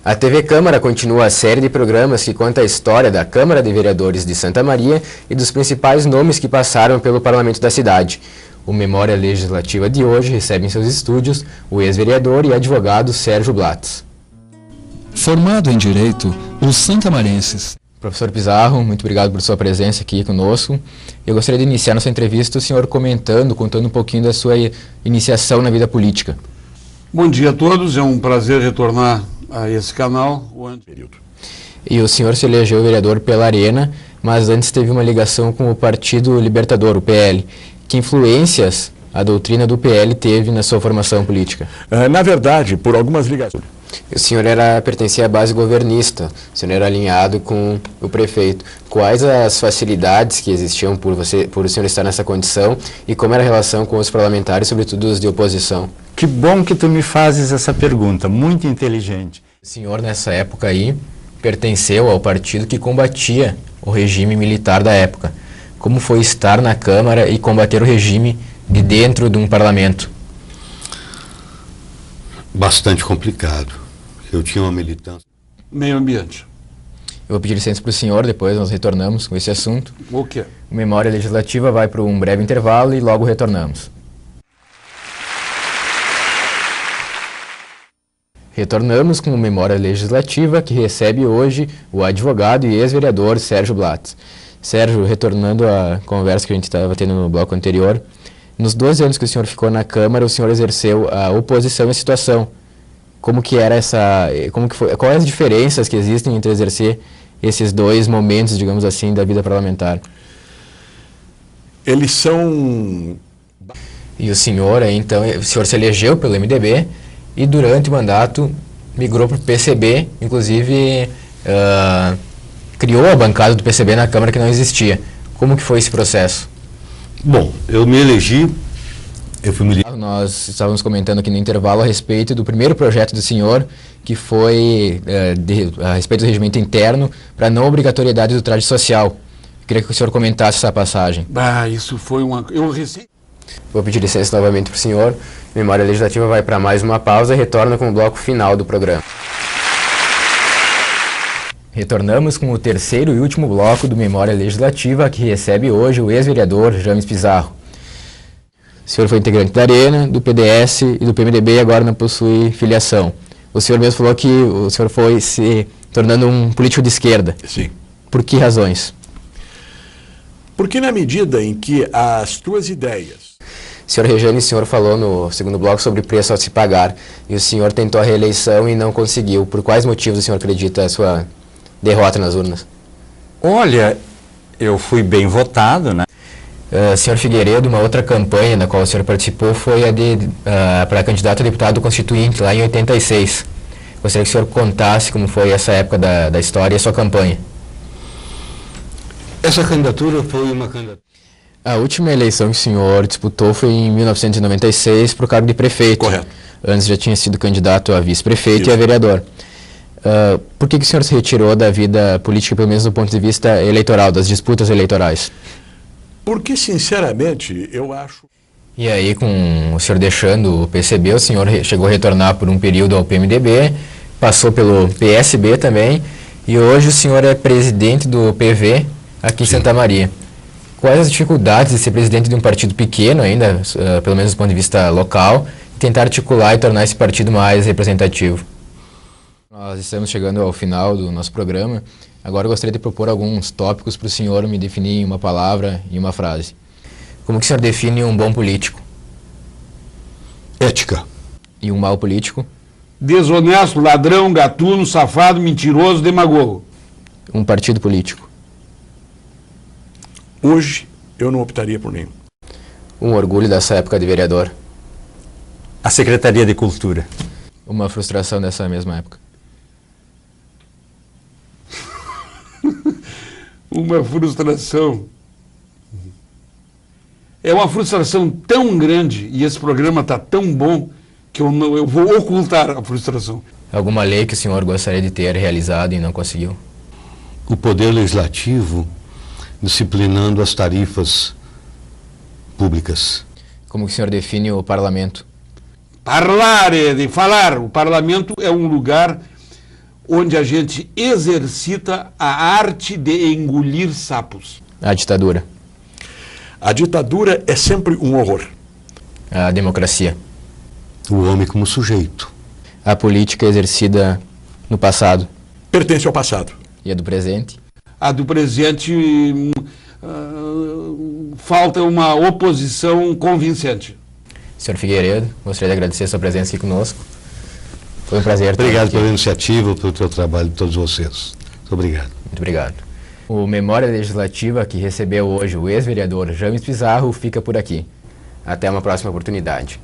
A TV Câmara continua a série de programas que conta a história da Câmara de Vereadores de Santa Maria e dos principais nomes que passaram pelo parlamento da cidade. O Memória Legislativa de hoje recebe em seus estúdios o ex-vereador e advogado Sérgio Blatz. Formado em Direito, os santamarenses. Professor Pizarro, muito obrigado por sua presença aqui conosco. Eu gostaria de iniciar nossa entrevista o senhor contando um pouquinho da sua iniciação na vida política. Bom dia a todos, é um prazer retornar a esse canal. E o senhor se elegeu vereador pela Arena, mas antes teve uma ligação com o Partido Libertador, o PL. Que influências a doutrina do PL teve na sua formação política? Na verdade, por algumas ligações. O senhor pertencia à base governista, o senhor era alinhado com o prefeito. Quais as facilidades que existiam por o senhor estar nessa condição e como era a relação com os parlamentares, sobretudo os de oposição? Que bom que tu me fazes essa pergunta, muito inteligente. O senhor, nessa época aí, pertenceu ao partido que combatia o regime militar da época. Como foi estar na Câmara e combater o regime de dentro de um parlamento? Bastante complicado. Eu tinha uma militância. Meio ambiente. Eu vou pedir licença para o senhor, depois nós retornamos com esse assunto. O quê? O Memória Legislativa vai para um breve intervalo e logo retornamos. Retornamos com o Memória Legislativa, que recebe hoje o advogado e ex-vereador Sérgio Blatz. Sérgio, retornando à conversa que a gente estava tendo no bloco anterior, nos 12 anos que o senhor ficou na Câmara, o senhor exerceu a oposição à situação. Como que era quais as diferenças que existem entre exercer esses dois momentos, digamos assim, da vida parlamentar? Eles são... E o senhor, então, o senhor se elegeu pelo MDB e durante o mandato migrou para o PCB, inclusive criou a bancada do PCB na Câmara que não existia. Como que foi esse processo? Bom, eu me elegi, Nós estávamos comentando aqui no intervalo a respeito do primeiro projeto do senhor, que foi a respeito do regimento interno para não obrigatoriedade do traje social. Eu queria que o senhor comentasse essa passagem. Isso foi uma... Vou pedir licença novamente para o senhor. Memória Legislativa vai para mais uma pausa e retorna com o bloco final do programa. Retornamos com o terceiro e último bloco do Memória Legislativa, que recebe hoje o ex-vereador James Pizarro. O senhor foi integrante da Arena, do PDS e do PMDB e agora não possui filiação. O senhor mesmo falou que o senhor foi se tornando um político de esquerda. Sim. Por que razões? Porque na medida em que as tuas ideias... Senhor Rejane, o senhor falou no segundo bloco sobre preço a se pagar e o senhor tentou a reeleição e não conseguiu. Por quais motivos o senhor acredita a sua derrota nas urnas? Olha, eu fui bem votado, né? Senhor Figueiredo, uma outra campanha na qual o senhor participou foi a para candidato a deputado constituinte, lá em 86. Gostaria que o senhor contasse como foi essa época da história e a sua campanha. essa candidatura foi uma candidatura... A última eleição que o senhor disputou foi em 1996 para o cargo de prefeito. Correto. Antes já tinha sido candidato a vice-prefeito e a vereador. Por que o senhor se retirou da vida política, pelo menos do ponto de vista eleitoral, das disputas eleitorais? Porque, sinceramente, eu acho... E aí, com o senhor deixando o PCB, o senhor chegou a retornar por um período ao PMDB, passou pelo PSB também, e hoje o senhor é presidente do PV aqui em Santa Maria. Quais as dificuldades de ser presidente de um partido pequeno ainda, pelo menos do ponto de vista local, e tentar articular e tornar esse partido mais representativo? Nós estamos chegando ao final do nosso programa. Agora eu gostaria de propor alguns tópicos para o senhor me definir em uma palavra e uma frase. Como que o senhor define um bom político? Ética. E um mau político? Desonesto, ladrão, gatuno, safado, mentiroso, demagogo. Um partido político? Hoje, eu não optaria por nenhum. Um orgulho dessa época de vereador? A Secretaria de Cultura. Uma frustração dessa mesma época? Uma frustração. É uma frustração tão grande e esse programa está tão bom que eu vou ocultar a frustração. Alguma lei que o senhor gostaria de ter realizado e não conseguiu? O Poder Legislativo disciplinando as tarifas públicas. Como que o senhor define o parlamento? Parlare, de falar. O parlamento é um lugar onde a gente exercita a arte de engolir sapos? A ditadura. A ditadura é sempre um horror. A democracia. O homem como sujeito. A política exercida no passado. Pertence ao passado. E a do presente. A do presente falta uma oposição convincente. Senhor Figueiredo, gostaria de agradecer a sua presença aqui conosco. Foi um prazer. Obrigado aqui. pela iniciativa, pelo teu trabalho de todos vocês. Muito obrigado. Muito obrigado. O Memória Legislativa, que recebeu hoje o ex-vereador James Pizarro, fica por aqui. Até uma próxima oportunidade.